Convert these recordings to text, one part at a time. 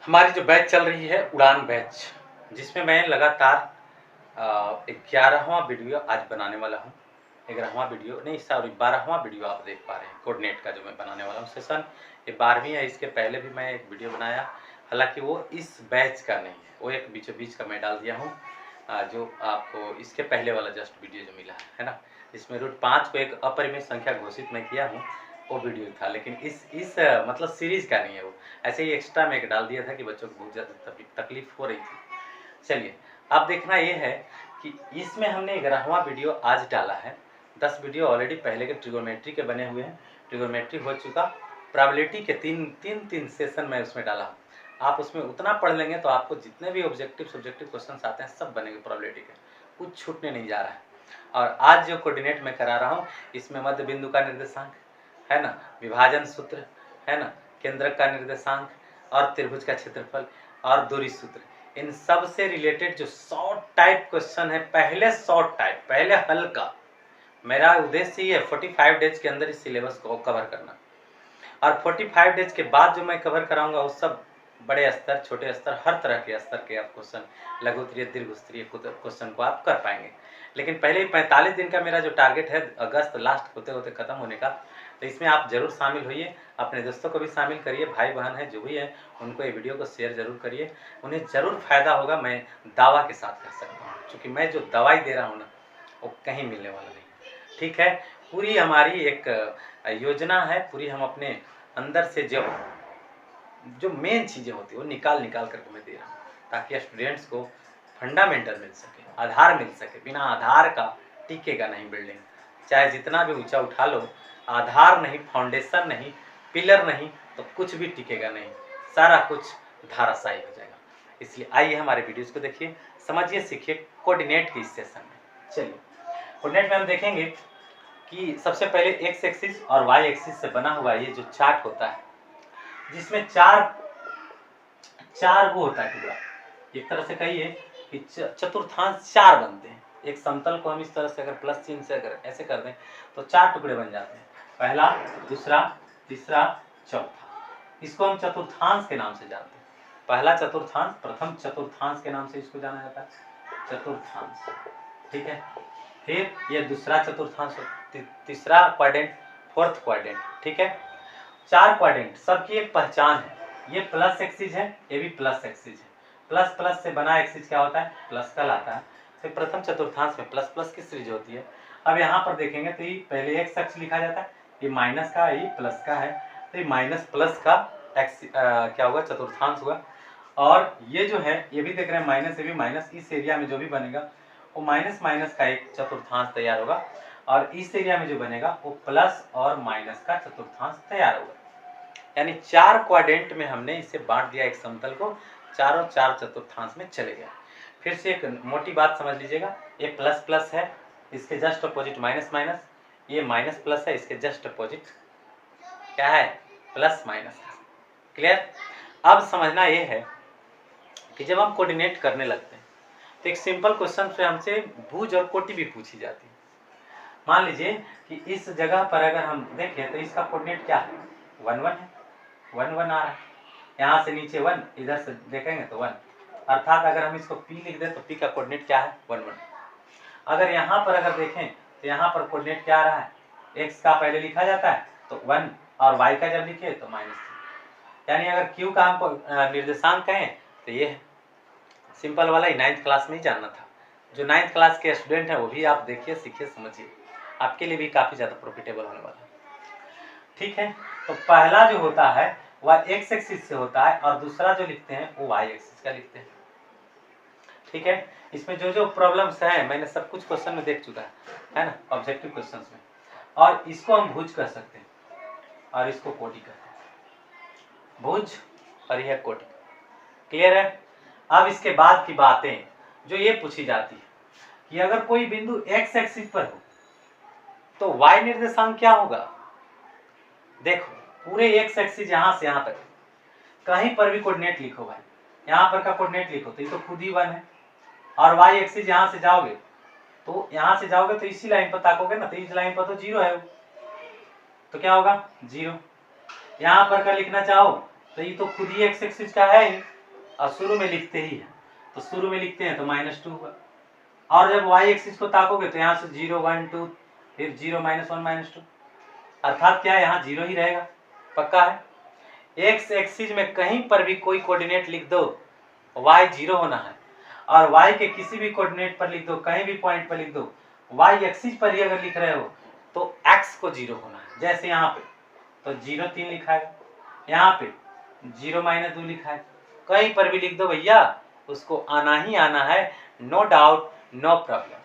हमारी जो बैच चल रही है उड़ान बैच, जिसमें मैं लगातार 11वां वीडियो आज बनाने वाला हूँ। 11वां वीडियो नहीं, सॉरी 12वां वीडियो आप देख पा रहे हैं कोऑर्डिनेट का जो मैं बनाने वाला हूँ सेशन। ये 12वीं है। इसके पहले भी मैं एक वीडियो बनाया, हालांकि वो इस बैच का नहीं है, वो एक बीचों बीच का मैं डाल दिया हूँ। जो आपको इसके पहले वाला जस्ट वीडियो जो मिला है ना, जिसमें √5 को एक अपरिमेय संख्या घोषित मैं किया हूँ, वो वीडियो था। लेकिन इस मतलब सीरीज का नहीं है वो, ऐसे ही एक्स्ट्रा में एक डाल दिया था कि बच्चों को बहुत ज़्यादा तकलीफ हो रही थी। चलिए, अब देखना ये है कि इसमें हमने 11वां वीडियो आज डाला है। 10 वीडियो ऑलरेडी पहले के ट्रिगोनोमेट्री के बने हुए हैं, ट्रिगोनोमेट्री हो चुका। प्रोबेबिलिटी के तीन सेशन मैं उसमें डाला हूँ। आप उसमें उतना पढ़ लेंगे तो आपको जितने भी ऑब्जेक्टिव सब्जेक्टिव क्वेश्चन आते हैं सब बनेंगे प्रोबेबिलिटी के, कुछ छूटने नहीं जा रहा है। और आज जो कोऑर्डिनेट मैं करा रहा हूँ, इसमें मध्य बिंदु का निर्देशांक है ना, विभाजन सूत्र है ना, केंद्रक का निर्देशांक और त्रिभुज का क्षेत्रफल और दूरी सूत्र, इन सब से रिलेटेड जो शॉर्ट टाइप क्वेश्चन है, पहले शॉर्ट टाइप, पहले हल्का, मेरा उद्देश्य ये है 45 डेज के अंदर इस सिलेबस को कवर करना। और 45 डेज के बाद जो मैं कवर कराऊंगा वो सब बड़े स्तर, छोटे स्तर, हर तरह के स्तर के आप क्वेश्चन, लघु स्तरीय, दीर्घ स्तरीय क्वेश्चन को आप कर पाएंगे। लेकिन पहले ही 45 दिन का मेरा जो टारगेट है अगस्त लास्ट होते होते खत्म होने का, तो इसमें आप जरूर शामिल होइए, अपने दोस्तों को भी शामिल करिए, भाई बहन है जो भी है उनको ये वीडियो को शेयर जरूर करिए, उन्हें जरूर फायदा होगा। मैं दावा के साथ कह सकता हूँ, क्योंकि मैं जो दवाई दे रहा हूँ ना वो कहीं मिलने वाला नहीं। ठीक है, पूरी हमारी एक योजना है, पूरी हम अपने अंदर से जो मेन चीज़ें होती है वो निकाल करके मैं दे रहा हूँ, ताकि स्टूडेंट्स को फंडामेंटल मिल सके, आधार मिल सके। बिना आधार का टिकेगा नहीं बिल्डिंग, चाहे जितना भी ऊंचा उठा लो, आधार नहीं, फाउंडेशन नहीं, पिलर नहीं, तो कुछ भी टिकेगा नहीं, सारा कुछ धाराशायी हो जाएगा। इसलिए आइए हमारे वीडियोस को देखिए, समझिए, सीखिए कोऑर्डिनेट की इस सेशन में। चलिए, कोऑर्डिनेट में हम देखेंगे कि सबसे पहले एक्स एक्सिस और वाई एक्सिस से बना हुआ ये जो चार्ट होता है, जिसमें चार वो होता है टुकड़ा, एक तरह से कहिए कि चतुर्थांश 4 बनते हैं। एक समतल को हम इस तरह से अगर प्लस चिन्ह से अगर ऐसे कर दें तो 4 टुकड़े बन जाते हैं, पहला, दूसरा, तीसरा, चौथा। इसको हम चतुर्थांश के नाम से जानते हैं। पहला चतुर्थांश, प्रथम चतुर्थांश के नाम से इसको जाना जाता है, चतुर्थांश। ठीक है, फिर ये दूसरा चतुर्थांश, तीसरा क्वाड्रेंट, फोर्थ क्वाड्रेंट। ठीक है, 4 क्वाड्रेंट, सबकी एक पहचान है। ये प्लस एक्सिस है, ये भी प्लस एक्सिस है। प्लस प्लस से बना एक्सिस क्या होता है? प्लस का लाता है। फिर प्रथम चतुर्थांश में प्लस प्लस की सीरीज होती है। अब यहाँ पर देखेंगे तो ये पहले एक्स अक्ष लिखा जाता है, ये माइनस का, ये प्लस का है, तो ये माइनस प्लस का एक्स क्या होगा? चतुर्थांश हुआ। और ये जो है ये भी देख रहे हैं माइनस, ये भी माइनस, इस एरिया में जो भी बनेगा वो माइनस माइनस का एक चतुर्थांश तैयार होगा, और इस एरिया में जो बनेगा वो प्लस और माइनस का चतुर्थांश तैयार होगा। यानी 4 क्वाड्रेंट में हमने इसे बांट दिया एक समतल को, चारों 4 चतुर्थांश में चले गए। फिर से एक मोटी बात समझ लीजिएगा, ये प्लस प्लस है, इसके जस्ट अपोजिट माइनस माइनस, ये माइनस प्लस है, इसके जस्ट अपोजिट क्या है? Plus minus. क्लियर? अब समझना ये है कि जब हम कोऑर्डिनेट करने लगते हैं तो एक सिंपल क्वेश्चन से हमसे भुज और कोटि भी पूछी जाती है। मान लीजिए कि इस जगह पर अगर हम देखें तो इसका कोऑर्डिनेट क्या है? 1 1 है, 1 1 आ रहा है, यहाँ से नीचे 1, इधर से देखेंगे तो 1, अर्थात अगर हम इसको p लिख दें तो p का कोऑर्डिनेट क्या है? 1 1। अगर यहाँ पर अगर देखें तो यहाँ पर कोऑर्डिनेट क्या आ रहा है? x का पहले लिखा जाता है तो 1, और y का जब लिखे तो -3। यानी अगर q का हमको निर्देशांक कहें तो ये है, सिंपल वाला ही 9th क्लास में ही जानना था। जो 9th क्लास के स्टूडेंट हैं वो भी आप देखिए, सीखिए, समझिए, आपके लिए भी काफ़ी ज़्यादा प्रॉफिटेबल होने वाला है। ठीक है, तो पहला जो होता है वह एक्स एक्सिस से होता है, और दूसरा जो लिखते हैं वो वाई एक्सिस का लिखते हैं। ठीक है, इसमें जो जो प्रॉब्लम्स हैं मैंने सब कुछ क्वेश्चन में देख चुका है ना, ऑब्जेक्टिव क्वेश्चंस में। और इसको हम भुज कर सकते हैं और इसको कोटि कहते हैं, भुज और यह कोटि। क्लियर है? अब इसके बाद की बातें जो ये पूछी जाती है कि अगर कोई बिंदु एक्स एक्सिस पर हो तो वाई निर्देशांक क्या होगा? देखो, पूरे एक्स एक्सिस यहाँ से यहाँ तक कहीं पर भी कोऑर्डिनेट लिखो भाई, यहाँ पर का कोऑर्डिनेट लिखो तो ये तो खुद ही 1 है, और वाई एक्सिस यहाँ से जाओगे तो यहाँ से जाओगे तो इसी लाइन पर ताकोगे ना, तो इस लाइन पर तो 0 है, तो क्या होगा? 0। यहाँ पर का लिखना चाहो तो ये तो खुद ही एक्स एक्सिस का है ही, और शुरू में लिखते ही है, तो शुरू में लिखते हैं तो -2 हुआ। और जब y एक्सिस को ताकोगे तो यहाँ से 0 1 2 फिर 0 -1 -2, अर्थात क्या है यहाँ 0 ही रहेगा, पक्का है। एक्स एक्सिस में कहीं पर भी कोई कोऑर्डिनेट लिख दो, y 0 होना है, और y के किसी भी कोऑर्डिनेट पर लिख दो, कहीं भी पॉइंट पर लिख दो, y एक्सिस पर ही अगर लिख रहे हो तो x को 0 होना है। जैसे यहाँ पे तो 0 3 लिखा है, यहाँ पे 0 -2 लिखा है, कहीं पर भी लिख दो भैया, उसको आना ही आना है, नो डाउट नो प्रॉब्लम।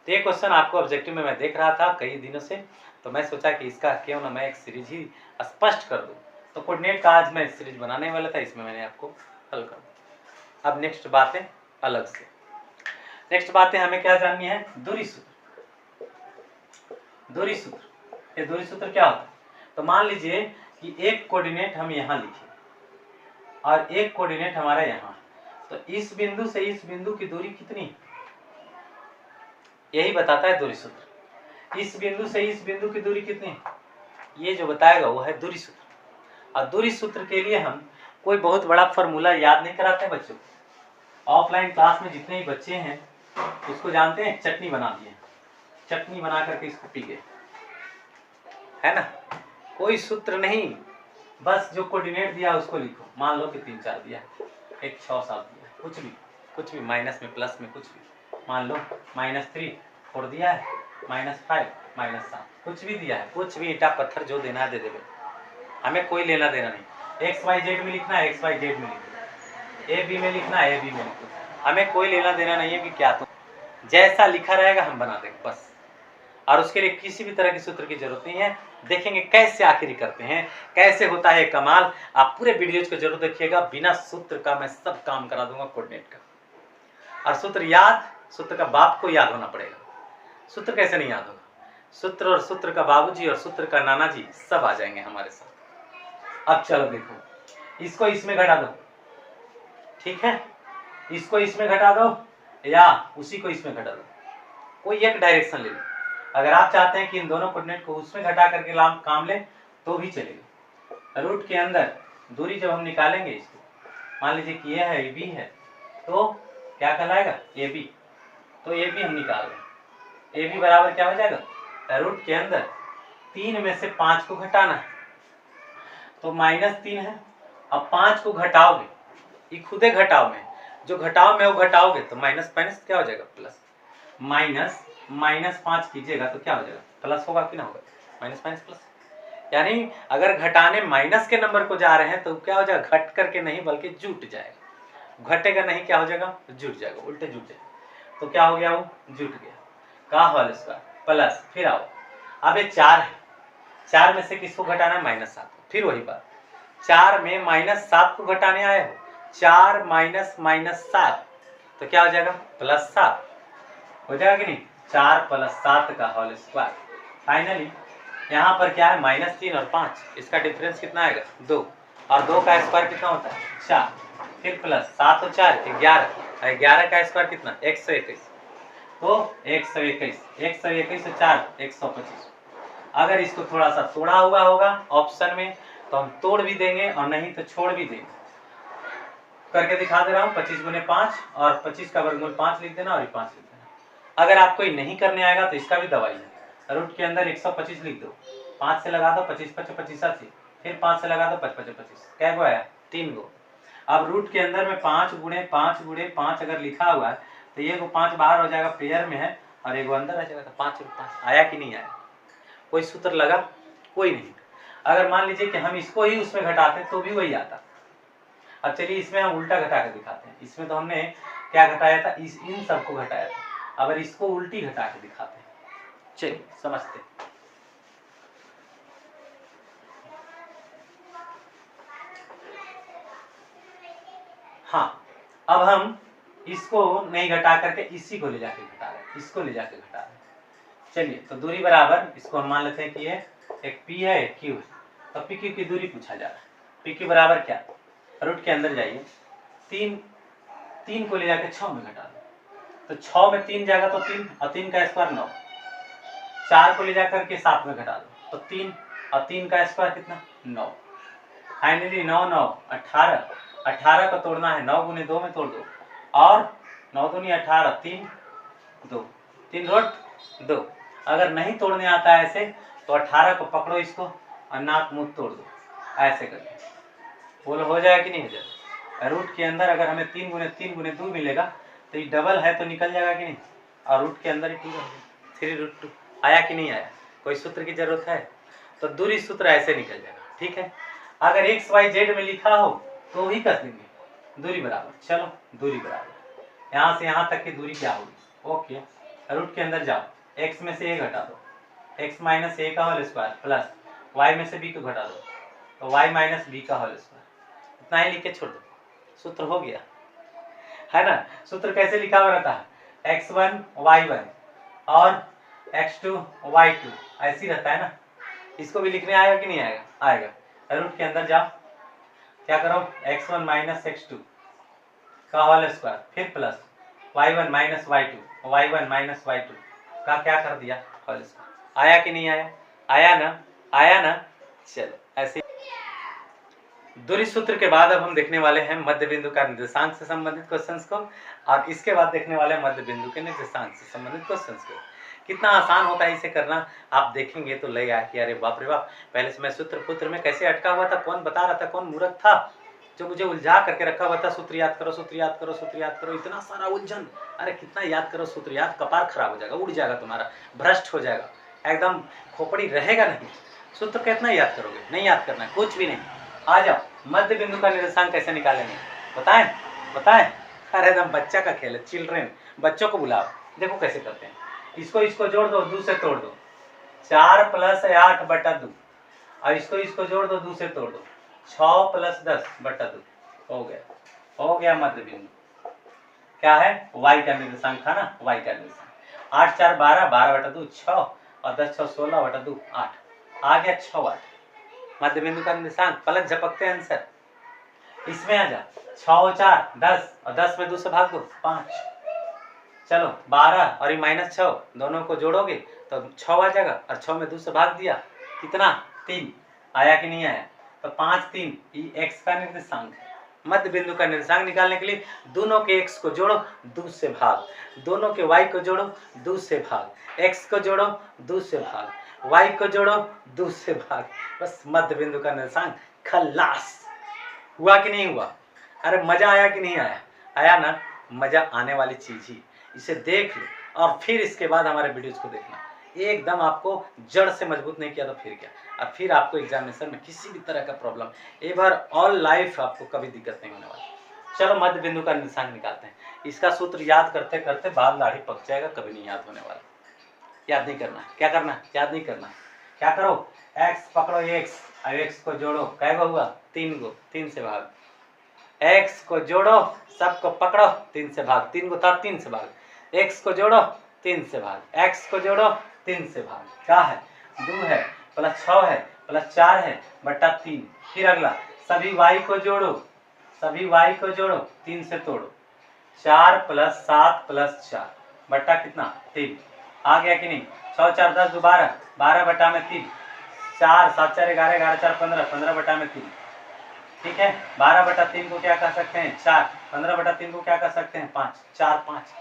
तो ये क्वेश्चन आपको ऑब्जेक्टिव में मैं देख रहा था कई दिनों से, तो मैं सोचा कि इसका क्यों ना मैं एक सीरीज ही स्पष्ट कर दूं। तो कोऑर्डिनेट का आज मैं सीरीज बनाने वाला था, इसमें मैंने आपको हल कर दिया। अब नेक्स्ट बातें अलग से, नेक्स्ट बातें हमें क्या जाननी है, दूरी सूत्र। दूरी सूत्र, ये दूरी सूत्र क्या होता है? तो मान लीजिए कि एक कोऑर्डिनेट हम यहाँ लिखे और एक कोऑर्डिनेट हमारा यहाँ, तो इस बिंदु से इस बिंदु की दूरी कितनी, यही बताता है दूरी सूत्र। इस बिंदु से इस बिंदु की दूरी कितनी, ये जो बताएगा वो है दूरी सूत्र। और दूरी सूत्र के लिए हम कोई बहुत बड़ा फॉर्मूला याद नहीं कराते हैं बच्चों को। ऑफलाइन क्लास में जितने ही बच्चे हैं उसको जानते हैं, चटनी बना दिए, चटनी बना करके इसको पी गए, है ना। कोई सूत्र नहीं, बस जो कोऑर्डिनेट दिया उसको लिखो। मान लो कि 3 4 दिया, एक 6 7 दिया, कुछ भी माइनस में प्लस में कुछ भी, मान लो -3 4 दिया है, -5 -7 कुछ भी दिया है, कुछ भी ईटा पत्थर जो देना है दे देवे, हमें कोई लेना देना नहीं। एक्स वाई जेड में लिखना है एक्स वाई जेड में लिखना, ए बी में लिखना है ए बी में लिखो, हमें कोई लेना देना नहीं है कि क्या तुम जैसा लिखा रहेगा हम बना देंगे बस। और उसके लिए किसी भी तरह की सूत्र की जरूरत नहीं है। देखेंगे कैसे आखिरी करते हैं, कैसे होता है कमाल। आप पूरे वीडियोज को जरूर देखिएगा, बिना सूत्र का मैं सब काम करा दूंगा कोऑर्डिनेट का। और सूत्र याद, सूत्र का बाप को याद होना पड़ेगा, सूत्र कैसे नहीं याद होगा। सूत्र और सूत्र का बाबूजी और सूत्र का नाना जी सब आ जाएंगे हमारे साथ। अब चलो देखो, इसको इसमें घटा दो, ठीक है, इसको इसमें घटा दो या उसी को इसमें घटा दो, कोई एक डायरेक्शन ले लो। अगर आप चाहते हैं कि इन दोनों कोऑर्डिनेट को उसमें घटा करके काम ले तो भी चलेगा। रूट के अंदर दूरी जब हम निकालेंगे इसको, मान लीजिए कि ये है ए बी है, तो क्या कहलाएगा ए बी, तो ए बी हम निकाल रहे हैं, ए बी बराबर क्या हो जाएगा, रूट के अंदर 3 में से 5 को घटाना है, तो -3 है। अब 5 को घटाओगे, ये खुदे घटाओ में, जो घटाओ में वो घटाओगे तो माइनस माइनस क्या हो जाएगा प्लस, -5 कीजिएगा तो क्या हो जाएगा प्लस होगा कि ना होगा, माइनस माइनस प्लस। यानी अगर घटाने माइनस के नंबर को जा रहे हैं तो क्या हो जाएगा, घट करके नहीं बल्कि जुट जाएगा, घटेगा नहीं क्या हो जाएगा, जुट जाएगा, उल्टे जुट जाएगा। तो क्या हो गया, वो जुट गया, का होल स्क्वायर प्लस, फिर आओ अब ये 4 है, 4 में से किसको घटाना है, -7, फिर वही बात, 4 में -7 को घटाने आए हो, 4 -7 तो क्या हो जाएगा +7 हो जाएगा कि नहीं, 4 + 7 का होल स्क्वायर। फाइनली यहाँ पर क्या है, -3 और 5, इसका डिफरेंस कितना आएगा 2, और 2 का स्क्वायर कितना होता है 4, फिर प्लस 7 और 4 11, 11 का स्क्वायर कितना 121, तो 121 और 4 125। अगर इसको थोड़ा सा तोड़ा हुआ होगा ऑप्शन में तो हम तोड़ भी देंगे और नहीं तो छोड़ भी देंगे। करके दिखा दे रहा हूँ, 25 गुने 5 और 25 का वर्गमूल 5 लिख देना और ये 5 लिख देना। अगर आपको नहीं करने आएगा तो इसका भी दवाई है, रूट के अंदर 125 लिख दो, 5 से लगा दो 25 5 25 80, फिर 5 से लगा दो 5 5 25, कै गो आया 3 गो। अब रूट के अंदर में 5 गुणे 5 अगर लिखा हुआ है तो ये 5 बाहर हो जाएगा, पेयर में है, और एक अंदर आ जाएगा, तो 5 आया कि नहीं आया, कोई सूत्र लगा, कोई नहीं। अगर मान लीजिए कि हम इसको ही उसमें घटाते तो भी वही आता। अब चलिए इसमें हम उल्टा घटा के दिखाते हैं, इसमें तो हमने क्या घटाया था, इन सबको घटाया था, अब इसको उल्टी घटा के दिखाते हैं, चलिए समझते हैं। हाँ, अब हम इसको नहीं घटा करके इसी को ले जाके घटा रहे हैं, इसको ले जाके घटा रहे हैं। चलिए तो दूरी बराबर, इसको हम मान लेते हैं कि ये एक P है एक Q है, तो PQ की दूरी पूछा जा रहा है। PQ बराबर क्या, रूट के अंदर जाइए, 3 को ले जाके 6 में घटा दो, तो 6 में 3 जाएगा तो 3 और 3 का स्क्वायर 9, 4 को ले जाकर के 7 में घटा दो तो 3 और 3 का स्क्वायर कितना 9, फाइनली 9 9 18, 18 को तोड़ना है, 9 गुने 2 में तोड़ दो, और 9 दूनी 18, 3 2, 3 रोट 2। अगर नहीं तोड़ने आता है ऐसे तो 18 को पकड़ो इसको और नाक मुंह तोड़ दो, ऐसे करके। बोलो हो जाएगा कि नहीं हो जाएगा? रूट के अंदर अगर हमें 3 गुने 2 मिलेगा तो ये डबल है तो निकल जाएगा कि नहीं, और रूट के अंदर ही 2 3√2 आया कि नहीं आया? कोई सूत्र की जरूरत है? तो दूरी सूत्र ऐसे निकल जाएगा, ठीक है। अगर एक्स वाई जेड में लिखा हो तो ही कस देंगे, दूरी बराबर। चलो दूरी बराबर, यहाँ से यहाँ तक की दूरी क्या होगी? ओके, रूट के अंदर जाओ, x में से a घटा दो, x माइनस ए का होल स्क्वायर प्लस y में से b को घटा दो तो y माइनस बी का होल स्क्वायर। इतना ही लिख के छोड़ दो, सूत्र हो गया, है ना। सूत्र कैसे लिखा हुआ रहता है? x1 y1 और x2 y2, ऐसी रहता है ना। इसको भी लिखने आएगा कि नहीं आएगा? आएगा। रूट के अंदर जाओ, क्या करो, x1 माइनस x2 का होल स्क्वायर, फिर plus y1 minus y2, y1 minus y2 का क्या कर दिया, होल स्क्वायर। आया कि नहीं आया? आया ना, आया ना। चलो ऐसे दूरी सूत्र के बाद अब हम देखने वाले हैं मध्य बिंदु का निर्देशांक से संबंधित क्वेश्चंस को, और इसके बाद देखने वाले हैं मध्य बिंदु के निर्देशांक से संबंधित क्वेश्चंस को। कितना आसान होता है इसे करना, आप देखेंगे तो लगेगा कि अरे बाप रे बाप, पहले से मैं सूत्र पुत्र में कैसे अटका हुआ था, कौन बता रहा था, कौन मूर्ख था जो मुझे उलझा करके रखा हुआ था। सूत्र याद करो, सूत्र याद करो, सूत्र याद करो, इतना सारा उलझन। अरे कितना याद करो सूत्र, याद कपार खराब हो जाएगा, उड़ जाएगा तुम्हारा, भ्रष्ट हो जाएगा, एकदम खोपड़ी रहेगा नहीं। सूत्र कितना याद करोगे? नहीं याद करना, कुछ भी नहीं। आ जाओ, मध्य बिंदु का निर्देशांक कैसे निकालेंगे बताएं? बताएं? अरे एकदम बच्चा का खेल है, चिल्ड्रेन, बच्चों को बुलाओ। देखो कैसे करते हैं, इसको जोड़ दो, 2 से तोड़ दो, 4 + 8 बटा 2, और इसको जोड़ दो, 2 से तोड़ दो, 6 + 10 बटा 2। हो गया मध्य बिंदु। क्या है? y का निर्देशांक था ना, y का निर्देशांक। 8 4 12, 12 बटा 2 6, और 10 6 16 बटा 2 8। आ गया 6 8 मध्य बिंदु का निर्देशांक। पलक झपकते आंसर। इसमें आ जा, 6 4 10, और 10 में 2 से भाग दो, 5। चलो 12 और ये -6 दोनों को जोड़ोगे तो 6 आ जाएगा, और 6 में 2 से भाग दिया, कितना? 3। आया कि नहीं आया? तो 5 3 ये x का निर्देशांक है। मध्य बिंदु का निर्देशांक निकालने के लिए दोनों के x को जोड़ो, 2 से भाग, दोनों के y को जोड़ो, 2 से भाग, x को जोड़ो, 2 से भाग, y को जोड़ो, 2 से भाग। बस मध्य बिंदु का निर्देशांक खल्लास। हुआ कि नहीं हुआ? अरे मजा आया कि नहीं आया? आया ना। मजा आने वाली चीज ही, इसे देख लो और फिर इसके बाद हमारे वीडियोज को देखना। एकदम आपको जड़ से मजबूत नहीं किया तो फिर क्या, और फिर आपको एग्जामिनेशन में किसी भी तरह का प्रॉब्लम एवर ऑल लाइफ आपको कभी दिक्कत नहीं होने वाली। चलो मध्य बिंदु का निर्देशांक निकालते हैं। इसका सूत्र याद करते करते बाल दाढ़ी पक जाएगा, कभी नहीं याद होने वाला। याद नहीं करना, क्या करना? याद नहीं करना। क्या करो, x पकड़ो, x और x को जोड़ो, कै गो हुआ? 3 गो, 3 से भाग। x को जोड़ो, सबको पकड़ो, 3 से भाग, 3 गो था, 3 से भाग। x को जोड़ो, 3 से भाग, x को जोड़ो, 3 से भाग। क्या है? 2 है प्लस 6 है प्लस 4 है बटा 3। फिर अगला, सभी y को जोड़ो, सभी y को जोड़ो, 3 से तोड़ो, 4 + 7 + 4 बटा कितना? 3। आ गया कि नहीं? 6 4 10 12, 12 बटा में 3, 4 7 4 11, 11 4 15, 15 बटा में 3। ठीक है, 12 बटा 3 को क्या कह सकते हैं? 4। 15 बटा 3 को क्या कह सकते हैं? 5। 4 5,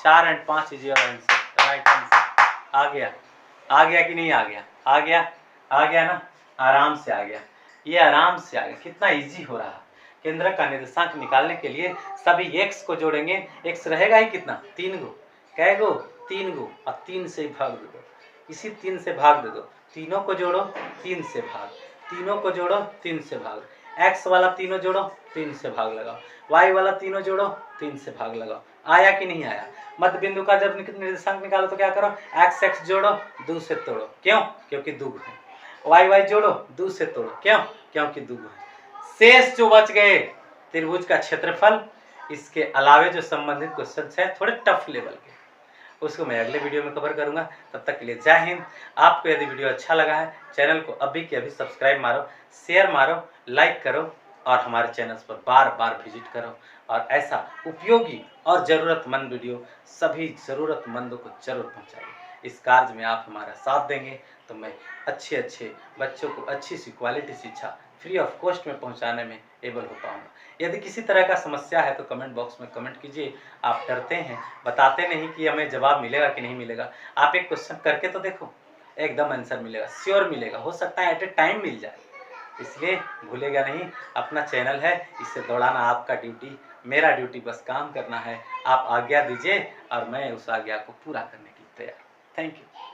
4 and 5 is your answer, right answer. आ गया कि नहीं आ गया? आ गया ना, आराम से आ गया, ये आराम से आ गया। कितना इजी हो रहा है। केंद्र का निर्देशांक निकालने के लिए सभी x को जोड़ेंगे, x रहेगा ही कितना? 3 गो, कै गो? 3 गो, और 3 से भाग दे दो, इसी 3 से भाग दे दो, तीनों को जोड़ो, 3 से भाग, तीनों को जोड़ो, 3 से भाग, x वाला तीनों जोड़ो, 3 से भाग लगाओ, y वाला तीनों जोड़ो, 3 से भाग लगाओ। आया कि नहीं आया? मध्य बिंदु का जब निर्देशांक निकालो तो क्या करो, x जोड़ो, 2 से तोड़ो, क्यों? क्योंकि 2 है। y जोड़ो, 2 से तोड़ो, क्यों? क्योंकि 2 है। शेष जो बच गए त्रिभुज का क्षेत्रफल, इसके अलावे जो संबंधित क्वेश्चन है थोड़े टफ लेवल के, उसको मैं अगले वीडियो में कवर करूंगा। तब तक के लिए जय हिंद। आपको यदि वीडियो अच्छा लगा है, चैनल को अभी के अभी सब्सक्राइब मारो, शेयर मारो, लाइक करो, और हमारे चैनल पर बार बार विजिट करो, और ऐसा उपयोगी और ज़रूरतमंद वीडियो सभी ज़रूरतमंदों को जरूर पहुँचाइए। इस कार्य में आप हमारा साथ देंगे तो मैं अच्छे बच्चों को अच्छी सी क्वालिटी शिक्षा फ्री ऑफ कॉस्ट में पहुंचाने में एबल हो पाऊंगा। यदि किसी तरह का समस्या है तो कमेंट बॉक्स में कमेंट कीजिए। आप डरते हैं, बताते नहीं कि हमें जवाब मिलेगा कि नहीं मिलेगा। आप एक क्वेश्चन करके तो देखो, एकदम आंसर मिलेगा, श्योर मिलेगा। हो सकता है एट ए टाइम मिल जाए, इसलिए भूलेगा नहीं। अपना चैनल है, इसे दौड़ाना आपका ड्यूटी, मेरा ड्यूटी बस काम करना है। आप आज्ञा दीजिए और मैं उस आज्ञा को पूरा करने की तैयार। Thank you.